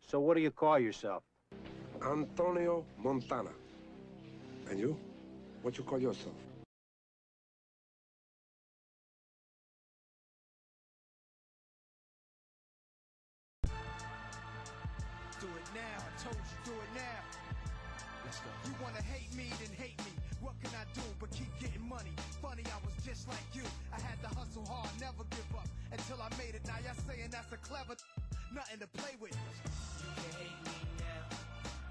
So what do you call yourself? Antonio Montana. And you? What you call yourself? Do it now, I told you, do it now. Let's go. You wanna hate me, then hate me. What can I do but keep getting money? Funny, I was just like you. I had to hustle hard, never give up until I made it. Now y'all saying that's a clever, nothing to play with. You can hate me now.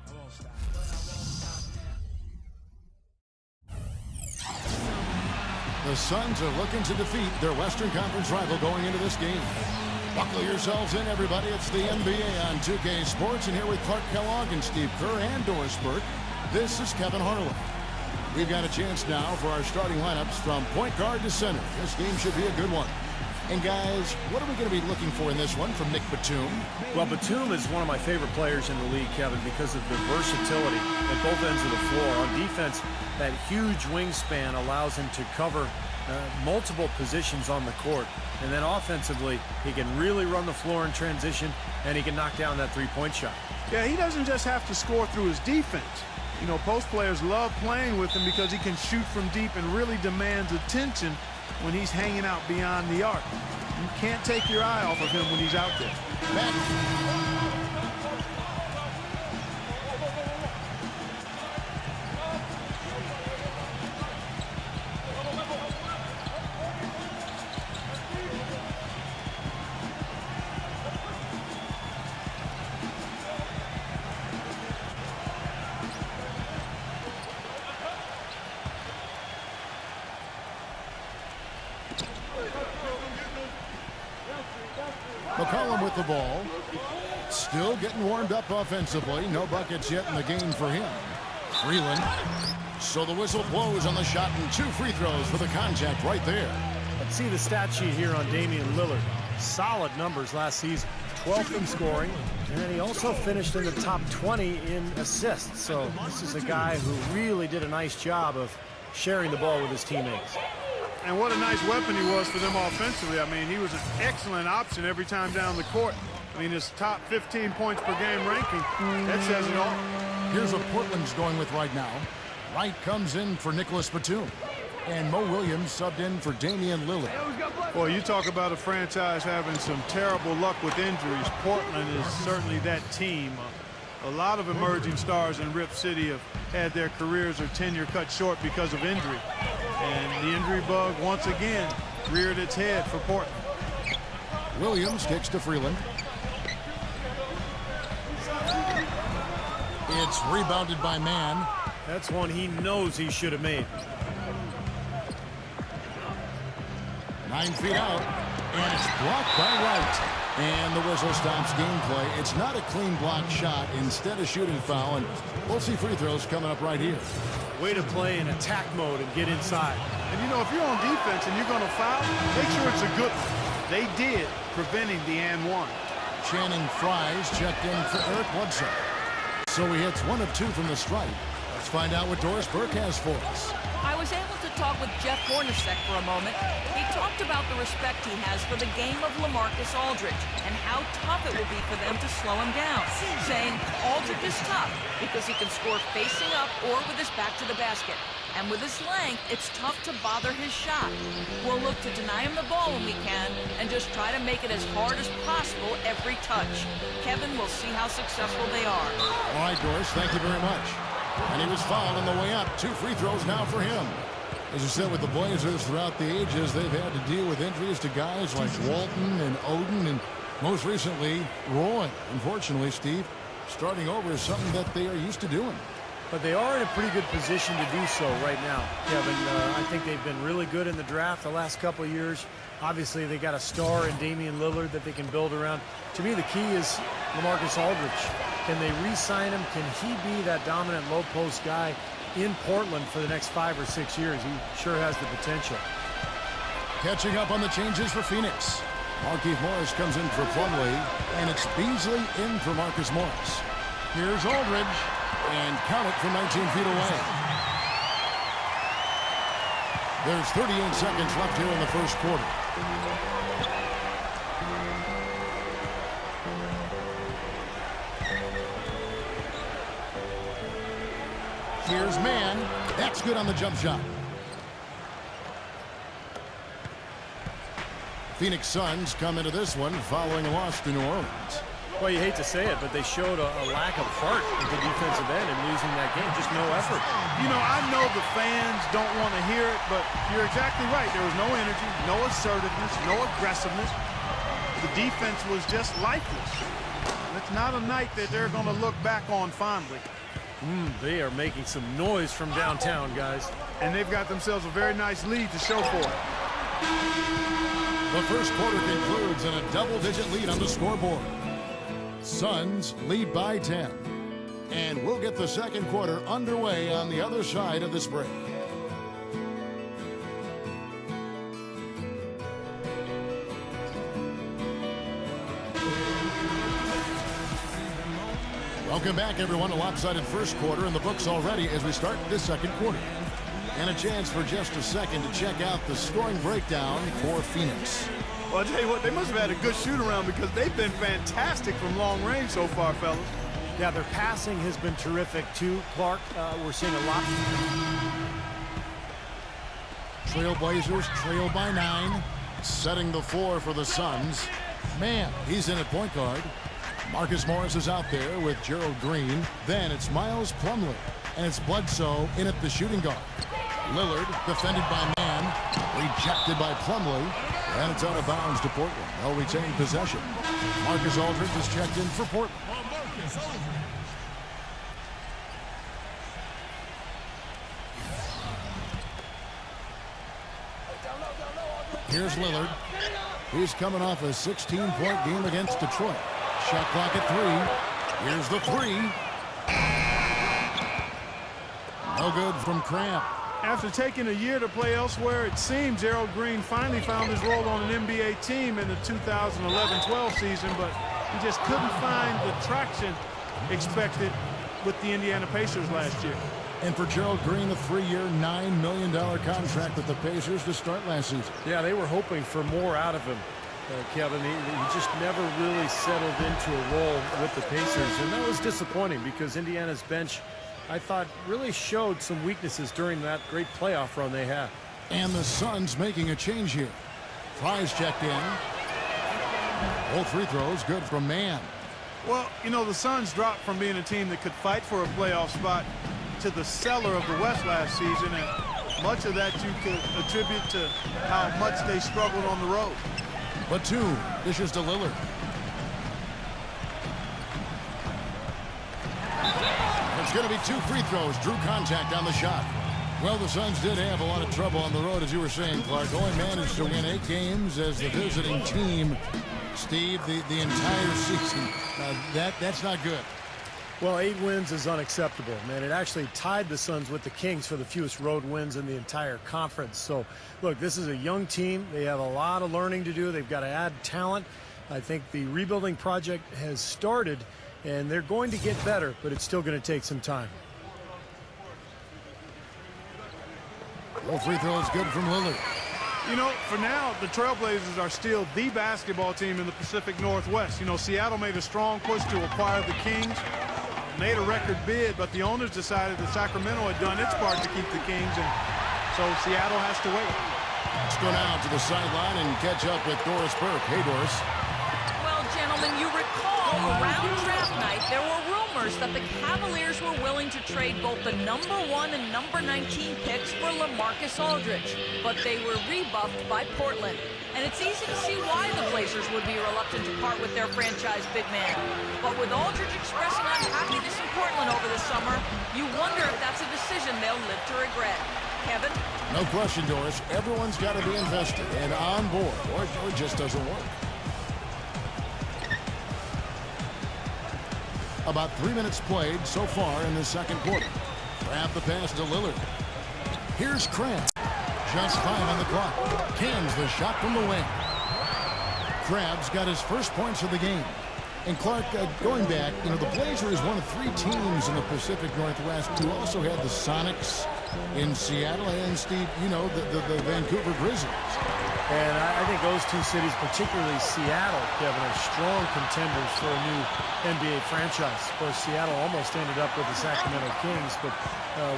I won't stop, but I won't stop now. The Suns are looking to defeat their Western Conference rival going into this game. Buckle yourselves in, everybody. It's the NBA on 2K Sports, and here with Clark Kellogg and Steve Kerr and Doris Burke, this is Kevin Harlan. We've got a chance now for our starting lineups from point guard to center. This game should be a good one. And guys, what are we going to be looking for in this one from Nick Batum? Well, Batum is one of my favorite players in the league, Kevin, because of the versatility at both ends of the floor. On defense, that huge wingspan allows him to cover multiple positions on the court. And then offensively, he can really run the floor in transition, and he can knock down that three-point shot. Yeah, he doesn't just have to score through his defense. You know, post players love playing with him because he can shoot from deep and really demands attention when he's hanging out beyond the arc. You can't take your eye off of him when he's out there. McCollum with the ball. Still getting warmed up offensively. No buckets yet in the game for him. Freeland. So the whistle blows on the shot, and 2 free throws for the contact right there. Let's see the stat sheet here on Damian Lillard. Solid numbers last season. 12th in scoring, and then he also finished in the top 20 in assists. So this is a guy who really did a nice job of sharing the ball with his teammates. And what a nice weapon he was for them offensively. I mean, he was an excellent option every time down the court. I mean, his top 15 points per game ranking, that says it all. Here's what Portland's going with right now. Wright comes in for Nicholas Batum. And Mo Williams subbed in for Damian Lillard. Boy, you talk about a franchise having some terrible luck with injuries. Portland is certainly that team. A lot of emerging stars in Rip City have had their careers or tenure cut short because of injury. And the injury bug, once again, reared its head for Portland. Williams kicks to Freeland. It's rebounded by Mann. That's one he knows he should have made. 9 feet out, and it's blocked by Wright. And the whistle stops gameplay. It's not a clean block shot, instead a shooting foul, and we'll see free throws coming up right here. Way to play in attack mode and get inside. And you know, if you're on defense and you're going to foul, make sure it's a good one. They did, preventing the and one. Channing Fries checked in for Eric Bledsoe. So he hits 1 of 2 from the stripe. Let's find out what Doris Burke has for us. I was able to talk with Jeff Hornacek for a moment. He talked about the respect he has for the game of LaMarcus Aldridge and how tough it will be for them to slow him down, saying Aldridge is tough because he can score facing up or with his back to the basket. And with his length, it's tough to bother his shot. We'll look to deny him the ball when we can and just try to make it as hard as possible every touch. Kevin, we'll see how successful they are. All right, Doris, thank you very much. And he was fouled on the way up. 2 free throws now for him. As you said, with the Blazers throughout the ages, they've had to deal with injuries to guys like Walton and Oden and most recently Roy. Unfortunately, Steve, starting over is something that they are used to doing. But they are in a pretty good position to do so right now, Kevin. I think they've been really good in the draft the last couple of years. Obviously, they got a star in Damian Lillard that they can build around. To me, the key is LaMarcus Aldridge. Can they re-sign him? Can he be that dominant low-post guy in Portland for the next 5 or 6 years? He sure has the potential. Catching up on the changes for Phoenix. Markieff Morris comes in for Plumlee, and it's Beasley in for Marcus Morris. Here's Aldridge, and count it from 19 feet away. There's 38 seconds left here in the first quarter. Here's man. That's good on the jump shot. Phoenix Suns come into this one following a loss to New Orleans. Well, you hate to say it, but they showed a lack of heart at the defensive end in losing that game. Just no effort. You know, I know the fans don't want to hear it, but you're exactly right. There was no energy, no assertiveness, no aggressiveness. The defense was just lifeless. It's not a night that they're going to look back on fondly. They are making some noise from downtown, guys. And they've got themselves a very nice lead to show for it. The first quarter concludes in a double-digit lead on the scoreboard. Suns lead by 10. And we'll get the second quarter underway on the other side of this break. Welcome back, everyone. A lopsided first quarter in the books already as we start this second quarter. And a chance for just a second to check out the scoring breakdown for Phoenix. Well, I'll tell you what, they must have had a good shoot-around because they've been fantastic from long range so far, fellas. Yeah, their passing has been terrific, too, Clark. We're seeing a lot. Trailblazers trail by 9, setting the floor for the Suns. Man, he's in at point guard. Marcus Morris is out there with Gerald Green. Then it's Miles Plumlee, and it's Bledsoe in at the shooting guard. Lillard defended by Man, rejected by Plumlee, and it's out of bounds to Portland. They'll retain possession. Marcus Aldridge is checked in for Portland. Here's Lillard. He's coming off a 16-point game against Detroit. Shot clock at 3. Here's the 3. No good from Cramp. After taking a year to play elsewhere, it seems Gerald Green finally found his role on an NBA team in the 2011-12 season, but he just couldn't find the traction expected with the Indiana Pacers last year. And for Gerald Green, the 3-year, $9 million contract with the Pacers to start last season. Yeah, they were hoping for more out of him, Kevin. He just never really settled into a role with the Pacers, and that was disappointing because Indiana's bench, I thought, really showed some weaknesses during that great playoff run they had. And the Suns making a change here. Fry's checked in. Both free throws good from Man. Well, you know, the Suns dropped from being a team that could fight for a playoff spot to the cellar of the West last season, and much of that you could attribute to how much they struggled on the road. Batum dishes to Lillard. It's going to be 2 free throws. Drew contact on the shot. Well, the Suns did have a lot of trouble on the road, as you were saying, Clark. Only managed to win 8 games as the visiting team, Steve, the entire season. That's not good. Well, 8 wins is unacceptable, man. It actually tied the Suns with the Kings for the fewest road wins in the entire conference. So, look, this is a young team. They have a lot of learning to do. They've got to add talent. I think the rebuilding project has started, and they're going to get better, but it's still going to take some time. Well, free throw is good from Lillard. You know, for now, the Trailblazers are still the basketball team in the Pacific Northwest. You know, Seattle made a strong push to acquire the Kings, made a record bid, but the owners decided that Sacramento had done its part to keep the Kings, and so Seattle has to wait. Let's go now to the sideline and catch up with Doris Burke. Hey, Doris. Well, gentlemen, you recall around draft night, there were rumors that the Cavaliers were willing to trade both the number 1 and number 19 picks for LaMarcus Aldridge, but they were rebuffed by Portland. And it's easy to see why the Blazers would be reluctant to part with their franchise big man. But with Aldridge expressing unhappiness in Portland over the summer, you wonder if that's a decision they'll live to regret. Kevin? No question, Doris. Everyone's got to be invested and on board, or it just doesn't work. About 3 minutes played so far in the second quarter. Grab the pass to Lillard. Here's Cramp. Just 5 on the clock. Cans the shot from the wing. Crabbe's got his first points of the game. And Clark, going back, you know, the Blazers is one of 3 teams in the Pacific Northwest who also had the Sonics in Seattle and, Steve, you know, the Vancouver Grizzlies. And I think those two cities, particularly Seattle, Kevin, are strong contenders for a new NBA franchise. Of course, Seattle almost ended up with the Sacramento Kings, but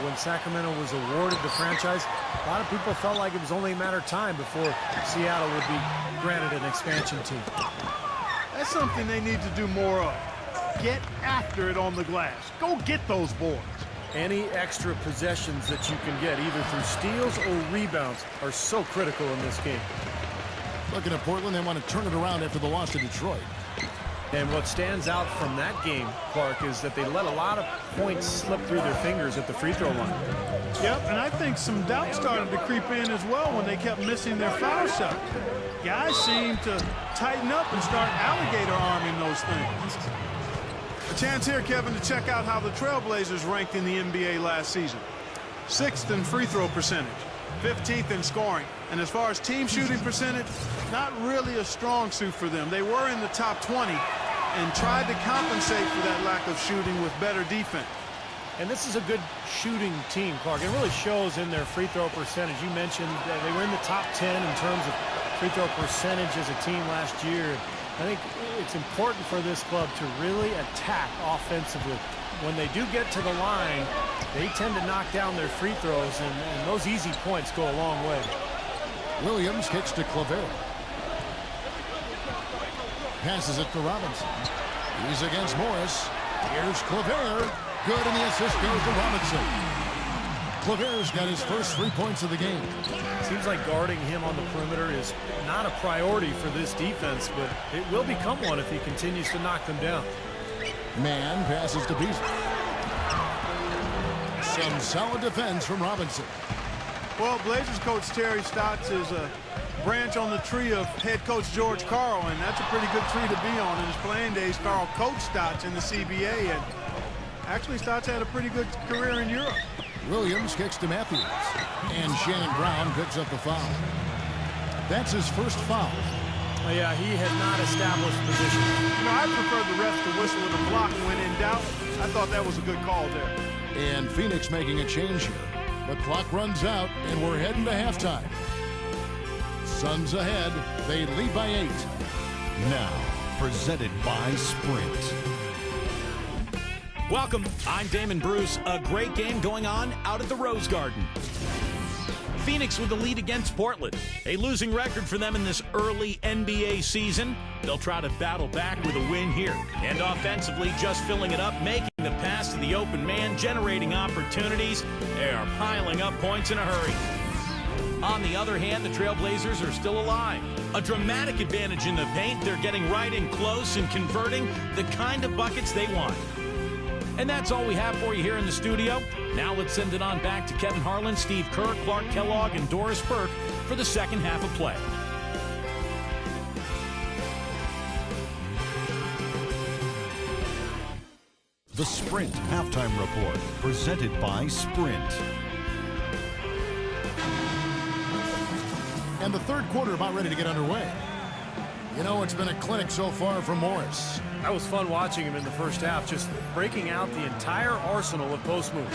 when Sacramento was awarded the franchise, a lot of people felt like it was only a matter of time before Seattle would be granted an expansion team. That's something they need to do more of. Get after it on the glass. Go get those boards. Any extra possessions that you can get, either through steals or rebounds, are so critical in this game. Looking at Portland, they want to turn it around after the loss to Detroit. And what stands out from that game, Clark, is that they let a lot of points slip through their fingers at the free throw line. Yep, and I think some doubt started to creep in as well when they kept missing their foul shots. Guys seem to tighten up and start alligator arming those things. A chance here, Kevin, to check out how the Trailblazers ranked in the NBA last season. 6th in free throw percentage, 15th in scoring. And as far as team shooting percentage, not really a strong suit for them. They were in the top 20 and tried to compensate for that lack of shooting with better defense. And this is a good shooting team, Clark. It really shows in their free throw percentage. You mentioned they were in the top 10 in terms of free throw percentage as a team last year. I think it's important for this club to really attack offensively. When they do get to the line, they tend to knock down their free throws, and those easy points go a long way. Williams kicks to Claver. Passes it to Robinson. He's against Morris. Here's Claver. Good, and the assist goes to Robinson. Claver's got his first 3 points of the game. Seems like guarding him on the perimeter is not a priority for this defense, but it will become one if he continues to knock them down. Man passes to Beasley. Some solid defense from Robinson. Well, Blazers coach Terry Stotts is a branch on the tree of head coach George Karl, and that's a pretty good tree to be on. In his playing days, Karl coached Stotts in the CBA, and actually Stotts had a pretty good career in Europe. Williams kicks to Matthews, and Shannon Brown picks up the foul. That's his first foul. Yeah, he had not established position. You know, I prefer the refs to whistle at a block when in doubt. I thought that was a good call there. And Phoenix making a change here. The clock runs out, and we're heading to halftime. Suns ahead. They lead by 8. Now, presented by Sprint. Welcome. I'm Damon Bruce. A great game going on out at the Rose Garden. Phoenix with the lead against Portland. A losing record for them in this early NBA season. They'll try to battle back with a win here. And offensively, just filling it up, making the pass to the open man, generating opportunities. They are piling up points in a hurry. On the other hand, the Trailblazers are still alive. A dramatic advantage in the paint. They're getting right in close and converting the kind of buckets they want. And that's all we have for you here in the studio. Now let's send it on back to Kevin Harlan, Steve Kerr, Clark Kellogg, and Doris Burke for the second half of play. The Sprint Halftime Report, presented by Sprint. And the third quarter about ready to get underway. You know, it's been a clinic so far from Morris. That was fun watching him in the first half, just breaking out the entire arsenal of post moves.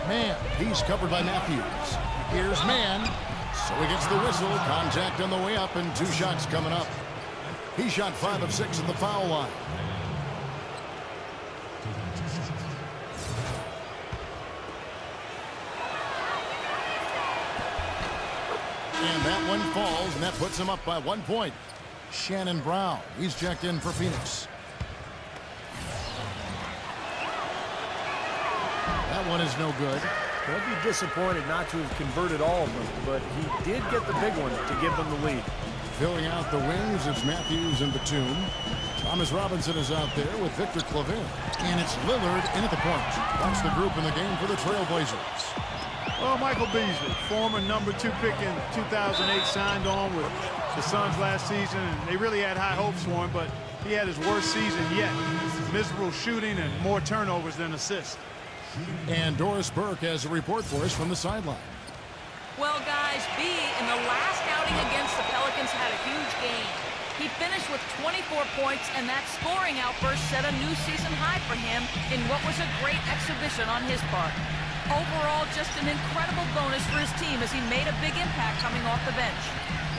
Man, he's covered by Matthews. Here's Man. So he gets the whistle. Contact on the way up, and 2 shots coming up. He shot 5 of 6 at the foul line. And that one falls, and that puts him up by 1 point. Shannon Brown, he's checked in for Phoenix. That one is no good. They'll be disappointed not to have converted all of them, but he did get the big one to give them the lead. Filling out the wings, it's Matthews and Batum. Thomas Robinson is out there with Victor Claver. And it's Lillard in at the point. That's the group in the game for the Trailblazers. Well, Michael Beasley, former number 2 pick in 2008, signed on with the Suns last season, and they really had high hopes for him, but he had his worst season yet. Miserable shooting and more turnovers than assists. And Doris Burke has a report for us from the sideline. Well, guys, B, in the last outing against the Pelicans, had a huge game. He finished with 24 points, and that scoring outburst set a new season high for him in what was a great exhibition on his part. Overall, just an incredible bonus for his team as he made a big impact coming off the bench.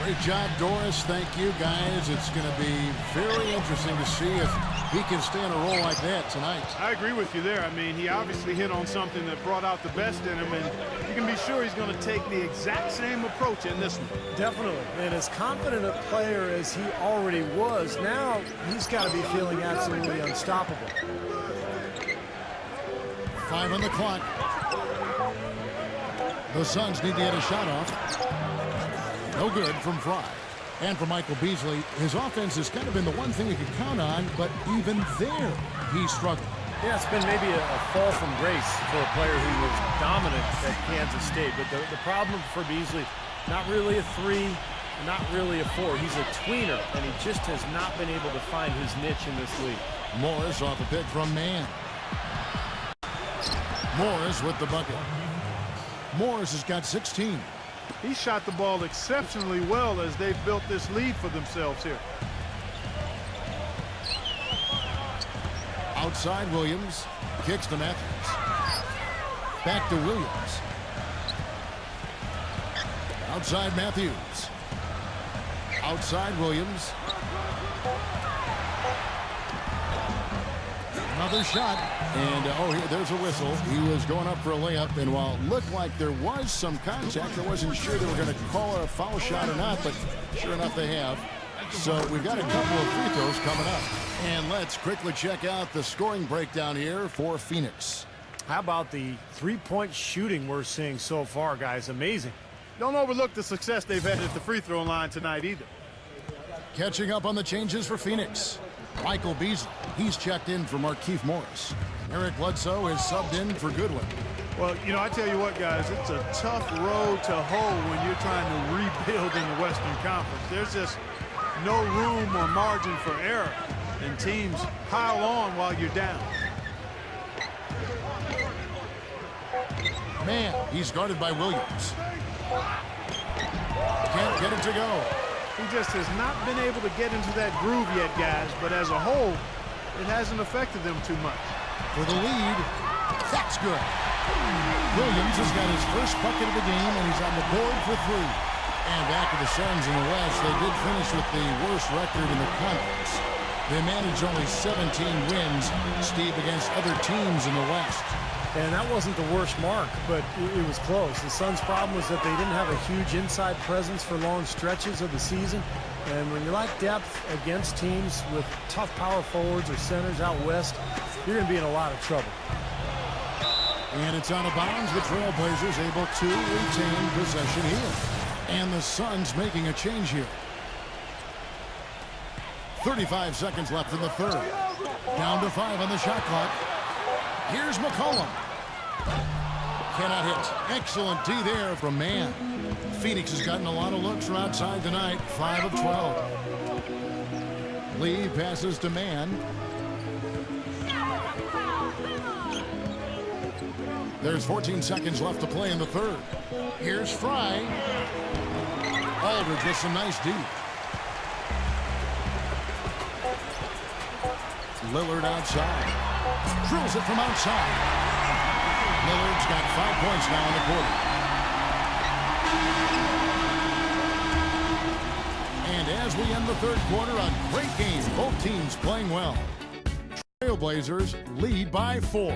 Great job, Doris. Thank you, guys. It's going to be very interesting to see if he can stay in a role like that tonight. I agree with you there. I mean, he obviously hit on something that brought out the best in him, and you can be sure he's going to take the exact same approach in this one. Definitely. And as confident a player as he already was, now he's got to be feeling absolutely unstoppable. 5 on the clock. The Suns need to get a shot off. No good from Fry. And for Michael Beasley, his offense has kind of been the one thing he could count on, but even there, he struggled. Yeah, it's been maybe a fall from grace for a player who was dominant at Kansas State. But the problem for Beasley, not really a 3, not really a 4. He's a tweener, and he just has not been able to find his niche in this league. Morris off a pick from Mann. Morris with the bucket. Morris has got 16. He shot the ball exceptionally well as they've built this lead for themselves here. Outside Williams. Kicks to Matthews. Back to Williams. Outside Matthews. Outside Williams. Another shot. And, oh, here, there's a whistle. He was going up for a layup, and while it looked like there was some contact, I wasn't sure they were going to call it a foul shot or not, but sure enough they have. So we've got a couple of free throws coming up. And let's quickly check out the scoring breakdown here for Phoenix. How about the three-point shooting we're seeing so far, guys? Amazing. Don't overlook the success they've had at the free throw line tonight either. Catching up on the changes for Phoenix. Michael Beasley, he's checked in for Markieff Morris. Eric Bledsoe is subbed in for Goodwin. Well, you know, I tell you what, guys, it's a tough road to hoe when you're trying to rebuild in the Western Conference. There's just no room or margin for error, and teams pile on while you're down. Man, he's guarded by Williams. Can't get it to go. He just has not been able to get into that groove yet, guys, but as a whole, it hasn't affected them too much. For the lead, that's good. Williams has got his first bucket of the game, and he's on the board for 3. And back to the Suns in the West, they did finish with the worst record in the conference. They managed only 17 wins, Steve, against other teams in the West. And that wasn't the worst mark, but it was close. The Suns' problem was that they didn't have a huge inside presence for long stretches of the season. And when you lack depth against teams with tough power forwards or centers out west, you're going to be in a lot of trouble. And it's out of bounds. The Trailblazers able to retain possession here. And the Suns making a change here. 35 seconds left in the third. Down to 5 on the shot clock. Here's McCollum. Cannot hit. Excellent D there from Mann. Phoenix has gotten a lot of looks from outside tonight. 5 of 12. Lee passes to Mann. There's 14 seconds left to play in the third. Here's Fry. Aldridge with some nice D. Lillard outside. Drills it from outside. Lillard's got 5 points now in the quarter. And as we end the third quarter, a great game. Both teams playing well. Trailblazers lead by 4.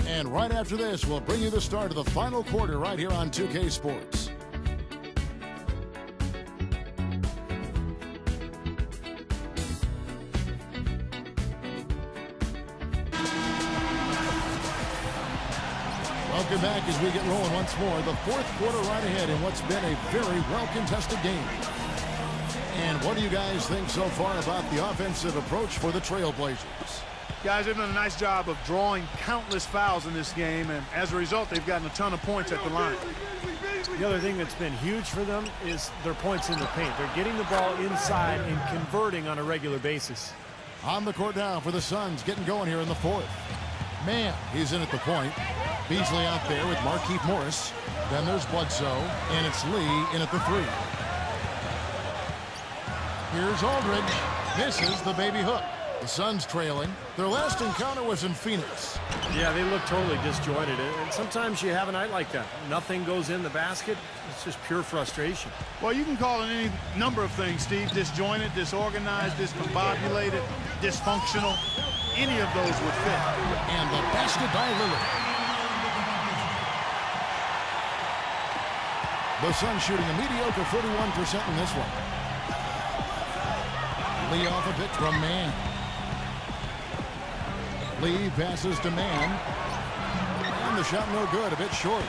And right after this, we'll bring you the start of the final quarter right here on 2K Sports. Welcome back as we get rolling once more. The fourth quarter right ahead in what's been a very well-contested game. And what do you guys think so far about the offensive approach for the Trailblazers? Guys, they've done a nice job of drawing countless fouls in this game, and as a result, they've gotten a ton of points at the line. The other thing that's been huge for them is their points in the paint. They're getting the ball inside and converting on a regular basis. On the court now for the Suns, getting going here in the fourth. Man, he's in at the point. Beasley out there with Markieff Morris. Then there's Bledsoe, and it's Lee in at the 3. Here's Aldridge. Misses the baby hook. The Suns trailing. Their last encounter was in Phoenix. Yeah, they look totally disjointed. And sometimes you have a night like that. Nothing goes in the basket. It's just pure frustration. Well, you can call it any number of things, Steve. Disjointed, disorganized, discombobulated, dysfunctional. Any of those would fit. And the basket by Lillard. The Suns shooting a mediocre 41% in this one. Lee off a pick from Mann. Lee passes to Mann. And the shot no good, a bit short.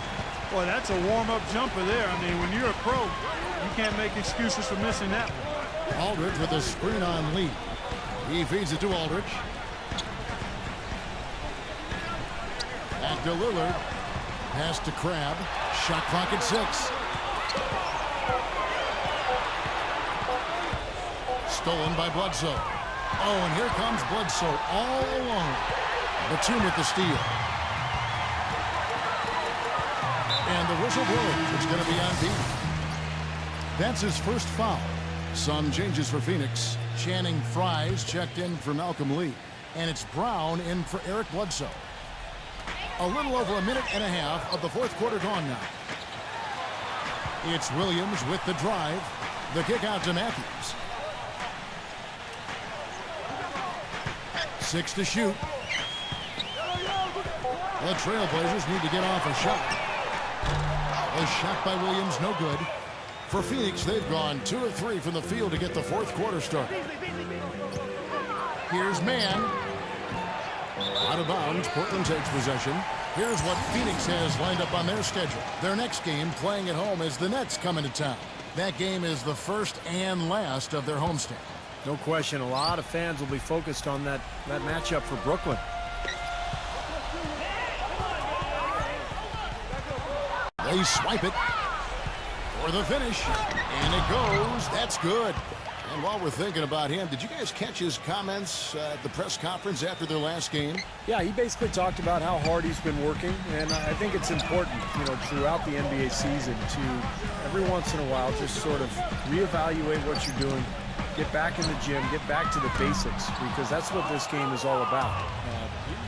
Boy, that's a warm-up jumper there. I mean, when you're a pro, you can't make excuses for missing that one. Aldridge with a screen on Lee. He feeds it to Aldridge. Back to Lillard. Pass to Crabbe. Shot clock at 6. Stolen by Bledsoe. Oh, and here comes Bledsoe all alone. Batum with the steal. And the whistle blows. It's going to be on Bean. That's his first foul. Some changes for Phoenix. Channing Frye's checked in for Malcolm Lee. And it's Brown in for Eric Bledsoe. A little over a minute and a half of the fourth quarter gone now. It's Williams with the drive. The kick out to Matthews. 6 to shoot. The Trailblazers need to get off a shot. A shot by Williams, no good. For Phoenix, they've gone 2 of 3 from the field to get the fourth quarter started. Here's Mann. Out of bounds, Portland takes possession. Here's what Phoenix has lined up on their schedule. Their next game, playing at home, is the Nets coming to town. That game is the first and last of their homestand. No question, a lot of fans will be focused on that matchup for Brooklyn. They swipe it for the finish, and it goes. That's good. And while we're thinking about him, did you guys catch his comments at the press conference after their last game? Yeah, he basically talked about how hard he's been working, and I think it's important, throughout the NBA season to every once in a while just sort of reevaluate what you're doing, get back in the gym, get back to the basics, because that's what this game is all about.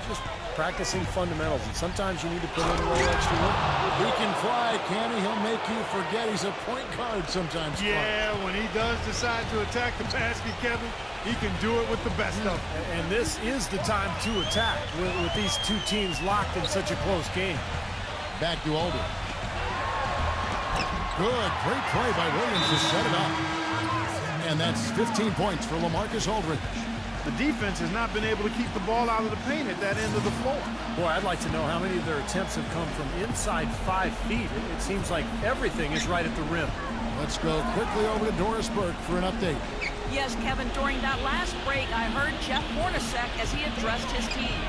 Just practicing fundamentals, and sometimes you need to put in a little extra work. He can fly, can he? He'll make you forget he's a point guard sometimes. Yeah, when he does decide to attack the basket, Kevin, he can do it with the best of them. And this is the time to attack with these two teams locked in such a close game. Back to Aldridge. Good, great play by Williams to set it up. And that's 15 points for LaMarcus Aldridge. The defense has not been able to keep the ball out of the paint at that end of the floor. Boy, I'd like to know how many of their attempts have come from inside 5 feet. It seems like everything is right at the rim. Let's go quickly over to Doris Burke for an update. Yes, Kevin, during that last break, I heard Jeff Hornacek as he addressed his team.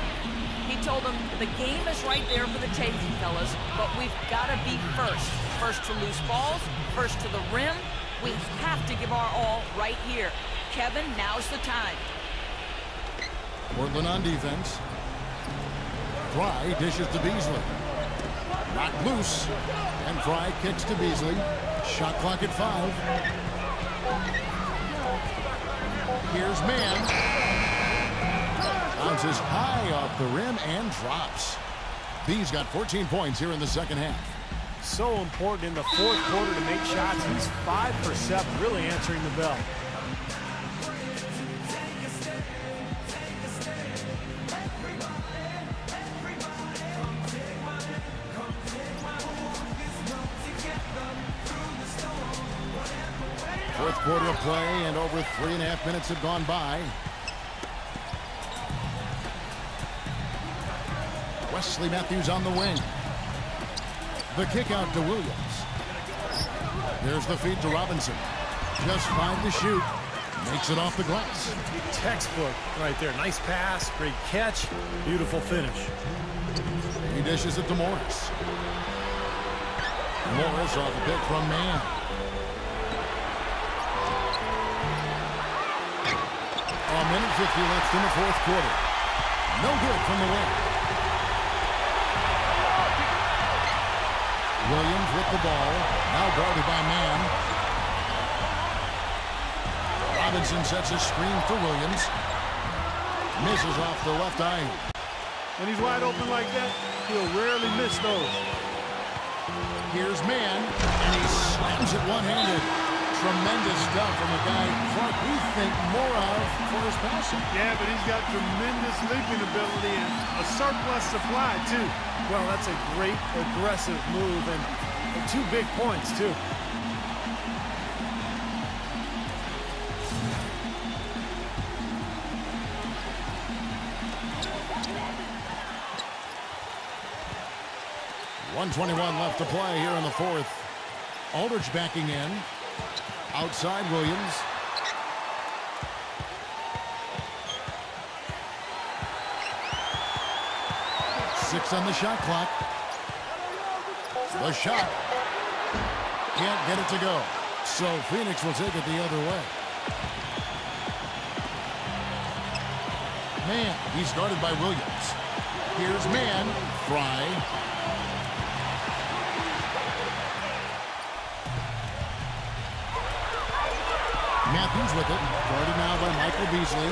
He told them the game is right there for the taking, fellas, but we've got to be first. First to loose balls, first to the rim. We have to give our all right here. Kevin, now's the time. Portland on defense. Fry dishes to Beasley. Knocked loose. And Fry kicks to Beasley. Shot clock at 5. Here's Mann. Bounces high off the rim and drops. B's got 14 points here in the second half. So important in the fourth quarter to make shots. He's 5 for 7, really answering the bell. Fourth quarter of play, and over 3.5 minutes have gone by. Wesley Matthews on the wing. The kick out to Williams. There's the feed to Robinson. Just 5 to shoot. Makes it off the glass. Textbook right there. Nice pass, great catch, beautiful finish. He dishes it to Morris. Morris off the pick from Mann. A minute 50 left in the fourth quarter. No good from the wing. with the ball. Now guarded by Mann. Robinson sets a screen for Williams. Misses off the left eye. When he's wide open like that, he'll rarely miss those. Here's Mann, and he slams it one-handed. Tremendous stuff from a guy, Clark, we think more of for his passing. Yeah, but he's got tremendous leaping ability and a surplus supply, too. Well, that's a great aggressive move and 2 big points, too. .121 left to play here in the fourth. Aldridge backing in. Outside Williams. Six on the shot clock. The shot. Can't get it to go. So Phoenix will take it the other way. Mann, he's guarded by Williams. Here's Mann. Fry. Matthews with it, guarded now by Michael Beasley.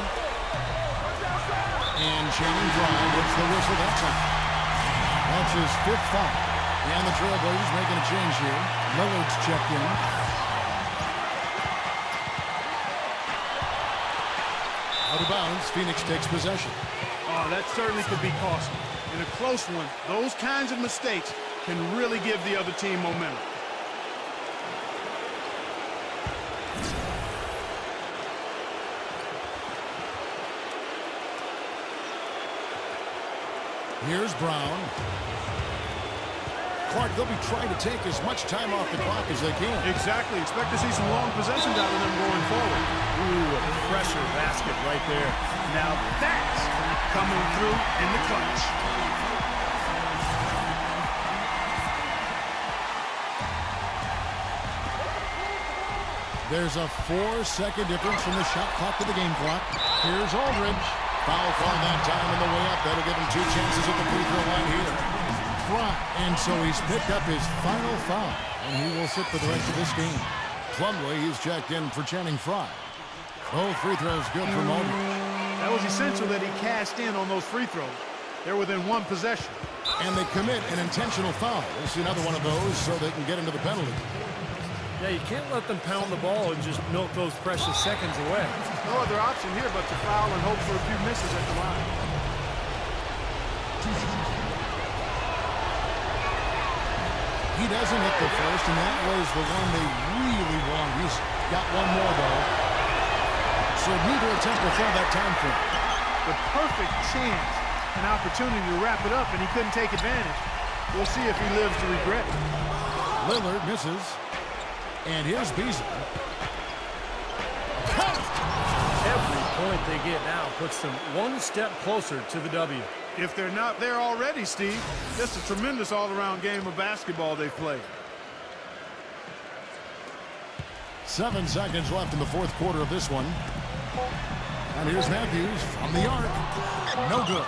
And Channing Frye gets the whistle that time. That's his 5th foul. And the Trailblazers making a change here. Lillard's checked in. Out of bounds, Phoenix takes possession. Oh, that certainly could be costly. In a close one, those kinds of mistakes can really give the other team momentum. Here's Brown. Clark, they'll be trying to take as much time off the clock as they can. Exactly. Expect to see some long possessions out of them going forward. Ooh, a pressure basket right there. Now that's coming through in the clutch. There's a 4-second difference from the shot clock to the game clock. Here's Aldridge. Foul call that time on the way up. That'll give him 2 chances at the free throw line here. And so he's picked up his final foul, and he will sit for the rest of this game. Plumlee, he's checked in for Channing Frye. Both free throws good from Aldridge. That was essential that he cashed in on those free throws. They're within 1 possession. And they commit an intentional foul. We'll see another one of those so they can get into the penalty. Yeah, you can't let them pound the ball and just milk those precious seconds away. No other option here but to foul and hope for a few misses at the line. He doesn't hit the first, and that was the one they really wanted. He's got one more, though. So neither attempt will fall that time for him. The perfect chance, an opportunity to wrap it up, and he couldn't take advantage. We'll see if he lives to regret it. Lillard misses. And here's Beasley. Every point they get now puts them 1 step closer to the W. If they're not there already, Steve, just a tremendous all-around game of basketball they've played. 7 seconds left in the fourth quarter of this one. And here's Matthews from the arc. No good.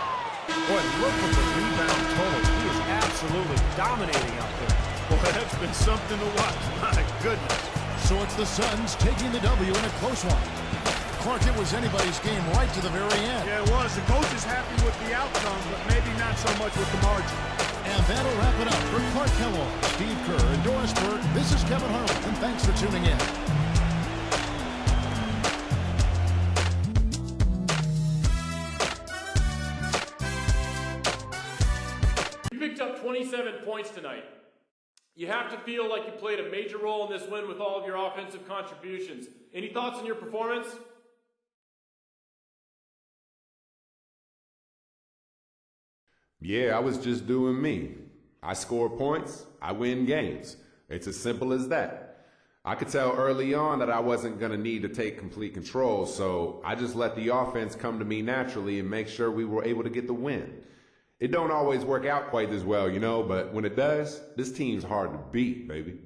Boy, look at the rebound total. He is absolutely dominating out there. Boy, that's been something to watch. My goodness. So it's the Suns taking the W in a close one. Clark, it was anybody's game right to the very end. Yeah, it was. The coach is happy with the outcome, but maybe not so much with the margin. And that'll wrap it up for Clark Kellogg, Steve Kerr, and Doris Burke. This is Kevin Harlan, and thanks for tuning in. You picked up 27 points tonight. You have to feel like you played a major role in this win with all of your offensive contributions. Any thoughts on your performance? Yeah, I was just doing me. I score points, I win games. It's as simple as that. I could tell early on that I wasn't going to need to take complete control, so I just let the offense come to me naturally and make sure we were able to get the win. It don't always work out quite as well, you know, but when it does, this team's hard to beat, baby.